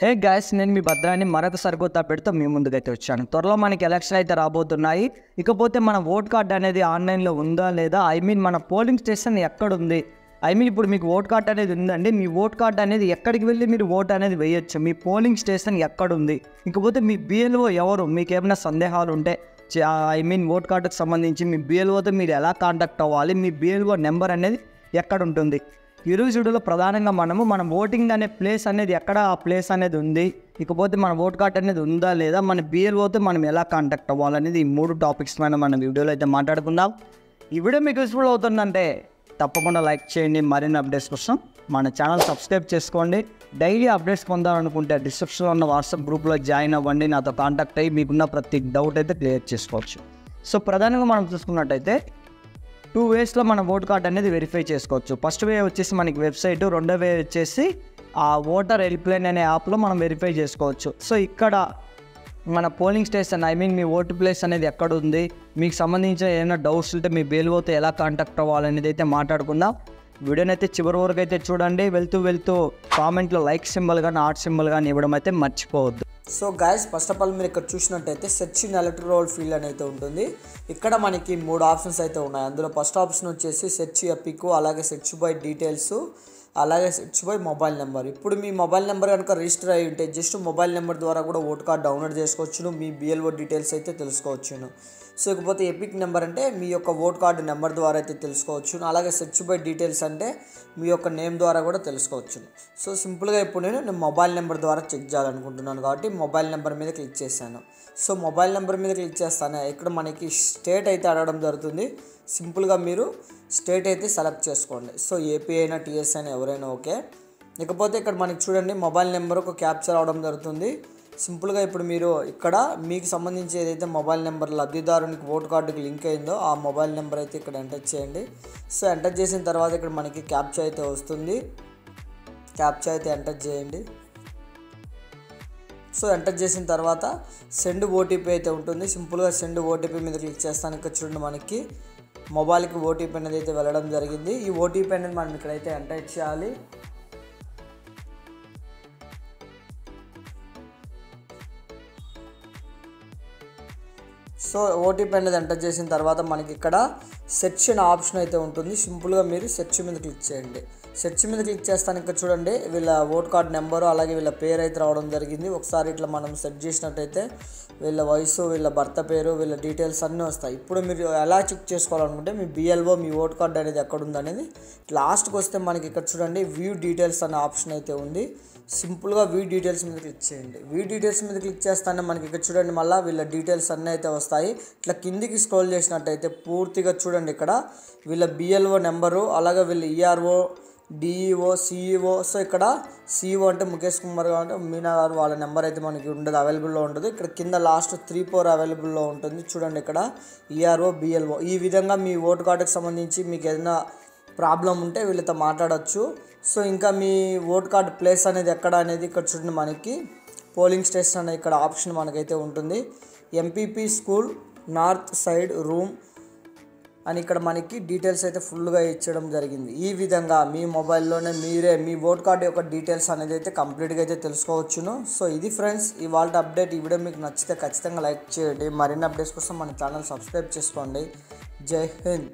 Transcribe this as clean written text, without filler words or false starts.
Hey guys, నేను మీ భద్రాన్ని మరొక సరికొత్త అప్డేట్తో మీ ముందుకైతే వచ్చాను. త్వరలో మనకి ఎలక్షన్ అయితే రాబోతున్నాయి. ఇకపోతే మన ఓట్ కార్డ్ అనేది ఆన్లైన్లో ఉందా లేదా, మన పోలింగ్ స్టేషన్ ఎక్కడుంది, ఇప్పుడు మీకు ఓట్ కార్డ్ అనేది ఉందండి. మీ ఓట్ కార్డ్ అనేది ఎక్కడికి వెళ్ళి మీరు ఓట్ అనేది వేయొచ్చు, మీ పోలింగ్ స్టేషన్ ఎక్కడుంది, ఇకపోతే మీ బిఎల్ఓ ఎవరు, మీకు ఏమైనా సందేహాలు ఉంటే ఓట్ కార్డుకు సంబంధించి మీ బిఎల్ఓతో మీరు ఎలా కాంటాక్ట్ అవ్వాలి, మీ బిఎల్ఓ నెంబర్ అనేది ఎక్కడ ఉంటుంది. ఈరోజు వీడియోలో ప్రధానంగా మన ఓటింగ్ అనే ప్లేస్ అనేది ఎక్కడ, ఆ ప్లేస్ అనేది ఉంది, ఇకపోతే మన ఓట్ కార్డ్ అనేది ఉందా లేదా, మన బిఎల్ఓతో మనం ఎలా కాంటాక్ట్ అవ్వాలనేది ఈ 3 టాపిక్స్ పైన మన వీడియోలో అయితే మాట్లాడుకుందాం. ఈ వీడియో మీకు యూస్ఫుల్ అవుతుందంటే తప్పకుండా లైక్ చేయండి. మరిన్ని అప్డేట్స్ కోసం మన ఛానల్ సబ్స్క్రైబ్ చేసుకోండి. డైలీ అప్డేట్స్ పొందాలనుకుంటే డిస్క్రిప్షన్లో ఉన్న వాట్సాప్ గ్రూప్లో జాయిన్ అవ్వండి. నాతో కాంటాక్ట్ అయ్యి మీకున్న ప్రతి డౌట్ అయితే క్లియర్ చేసుకోవచ్చు. సో ప్రధానంగా మనం చూసుకున్నట్టయితే 2 వేస్లో మన ఓట్ కార్డ్ అనేది వెరిఫై చేసుకోవచ్చు. ఫస్ట్ వే వచ్చేసి మనకి వెబ్సైట్, రెండో వే వచ్చేసి ఆ ఓటర్ హెల్ప్లైన్ అనే యాప్లో మనం వెరిఫై చేసుకోవచ్చు. సో ఇక్కడ మన పోలింగ్ స్టేషన్ మీ ఓటు ప్లేస్ అనేది ఎక్కడ ఉంది, మీకు సంబంధించిన ఏమైనా డౌట్స్ ఉంటే మీ బిఎల్ఓతో ఎలా కాంటాక్ట్ అవ్వాలనేది అయితే మాట్లాడుకుందాం. వీడియోని అయితే చివరి వరకు అయితే చూడండి. వెళ్తూ కామెంట్లో లైక్ సింబల్ కానీ హార్ట్ సింబల్ కానీ ఇవ్వడం అయితే మర్చిపోవద్దు. So guys, first of all మీరు ఇక్కడ చూసినట్టయితే సెర్చ్ ఇన్ ఎలక్టరల్ ఫీల్డ్ అని అయితే ఉంటుంది. ఇక్కడ మనకి 3 ఆప్షన్స్ అయితే ఉన్నాయి. అందులో ఫస్ట్ ఆప్షన్ వచ్చేసి సెర్చ్ ఎపిక్, అలాగే సెర్చ్ బై డీటెయిల్స్, అలాగే సెర్చ్ బై మొబైల్ నెంబర్. ఇప్పుడు మీ మొబైల్ నెంబర్ కనుక రిజిస్టర్ అయ్యి ఉంటే జస్ట్ మొబైల్ నెంబర్ ద్వారా కూడా ఓట్ కార్డ్ డౌన్లోడ్ చేసుకోవచ్చును, మీ బిఎల్ఓ డీటెయిల్స్ అయితే తెలుసుకోవచ్చును. సో ఇకపోతే ఎపిక్ నెంబర్ అంటే మీ యొక్క ఓట్ కార్డు నెంబర్ ద్వారా అయితే తెలుసుకోవచ్చును. అలాగే సెర్చ్ బై డీటెయిల్స్ అంటే మీ యొక్క నేమ్ ద్వారా కూడా తెలుసుకోవచ్చును. సో సింపుల్గా ఇప్పుడు నేను మొబైల్ నెంబర్ ద్వారా చెక్ చేయాలనుకుంటున్నాను కాబట్టి మొబైల్ నెంబర్ మీద క్లిక్ చేశాను. సో మొబైల్ నెంబర్ మీద క్లిక్ చేస్తానే ఇక్కడ మనకి స్టేట్ అయితే అడగడం జరుగుతుంది. సింపుల్గా మీరు స్టేట్ అయితే సెలెక్ట్ చేసుకోండి. సో ఏపీ అయినా టీఎస్ అయినా ఎవరైనా ఓకే. ఇకపోతే ఇక్కడ మనకి చూడండి మొబైల్ నెంబర్ ఒక క్యాప్చర్ అవడం జరుగుతుంది. సింపుల్గా ఇప్పుడు మీరు ఇక్కడ మీకు సంబంధించి ఏదైతే మొబైల్ నెంబర్ లబ్ధిదారునికి ఓటు కార్డుకి లింక్ అయిందో ఆ మొబైల్ నెంబర్ అయితే ఇక్కడ ఎంటర్ చేయండి. సో ఎంటర్ చేసిన తర్వాత ఇక్కడ మనకి క్యాప్చా అయితే వస్తుంది. క్యాప్చా అయితే ఎంటర్ చేయండి. సో ఎంటర్ చేసిన తర్వాత సెండ్ ఓటీపీ అయితే ఉంటుంది. సింపుల్గా సెండ్ ఓటీపీ మీద క్లిక్ చేస్తాను. ఇక్కడ చూడండి మనకి మొబైల్కి ఓటీపీ అనేది అయితే వెళ్ళడం జరిగింది. ఈ ఓటీపీ అనేది మనం ఇక్కడైతే ఎంటర్ చేయాలి. సో ఓటీపీ అనేది ఎంటర్ చేసిన తర్వాత మనకి ఇక్కడ సెర్చ్ అనే ఆప్షన్ అయితే ఉంటుంది. సింపుల్గా మీరు సెర్చ్ మీద క్లిక్ చేయండి. సెర్చ్ మీద క్లిక్ చేస్తాను. ఇక్కడ చూడండి వీళ్ళ ఓట్ కార్డ్ నెంబరు అలాగే వీళ్ళ పేరు అయితే రావడం జరిగింది. ఒకసారి ఇట్లా మనం సెర్చ్ చేసినట్టయితే వీళ్ళ వయసు, వీళ్ళ భర్త పేరు, వీళ్ళ డీటెయిల్స్ అన్నీ వస్తాయి. ఇప్పుడు మీరు ఎలా చెక్ చేసుకోవాలనుకుంటే మీ బిఎల్ఓ మీ ఓట్ కార్డ్ అనేది ఎక్కడ ఉందనేది లాస్ట్కి వస్తే మనకి ఇక్కడ చూడండి వ్యూ డీటెయిల్స్ అనే ఆప్షన్ అయితే ఉంది. సింపుల్గా వ్యూ డీటెయిల్స్ మీద క్లిక్ చేయండి. వ్యూ డీటెయిల్స్ మీద క్లిక్ చేస్తానే మనకి ఇక్కడ చూడండి మళ్ళీ వీళ్ళ డీటెయిల్స్ అన్నీ అయితే వస్తాయి. ఇట్లా కిందికి స్క్రోల్ చేసినట్టయితే పూర్తిగా చూడండి ఇక్కడ వీళ్ళ బిఎల్ఓ నెంబరు, అలాగే వీళ్ళ ఈఆర్ఓ, డిఈఓ, సిఈఓ. సో ఇక్కడ సిఈఓ అంటే ముఖేష్ కుమార్ గారు అంటే మీనా గారు, వాళ్ళ నెంబర్ అయితే మనకి ఉండదు, అవైలబుల్లో ఉండదు. ఇక్కడ కింద లాస్ట్ 3-4 అవైలబుల్లో ఉంటుంది. చూడండి ఇక్కడ ఈఆర్ఓ, బిఎల్ఓ. ఈ విధంగా మీ ఓటు కార్డుకి సంబంధించి మీకు ఏదైనా ప్రాబ్లం ఉంటే వీళ్ళతో మాట్లాడచ్చు. సో ఇంకా మీ ఓట్ కార్డ్ ప్లేస్ అనేది ఎక్కడ అనేది ఇక్కడ చూడండి మనకి పోలింగ్ స్టేషన్ అనే ఇక్కడ ఆప్షన్ మనకైతే ఉంటుంది. MPP school north side room అని ఇక్కడ మనకి డీటెయిల్స్ అయితే ఫుల్గా ఇచ్చడం జరిగింది. ఈ విధంగా మీ మొబైల్లోనే మీరే మీ ఓట్ కార్డ్ యొక్క డీటెయిల్స్ అనేది అయితే కంప్లీట్గా అయితే తెలుసుకోవచ్చును. సో ఇది ఫ్రెండ్స్ ఇవాళ అప్డేట్. ఈ వీడియో మీకు నచ్చితే ఖచ్చితంగా లైక్ చేయండి. మరిన్ని అప్డేట్స్ కోసం మన ఛానల్ సబ్స్క్రైబ్ చేసుకోండి. జై హింద్.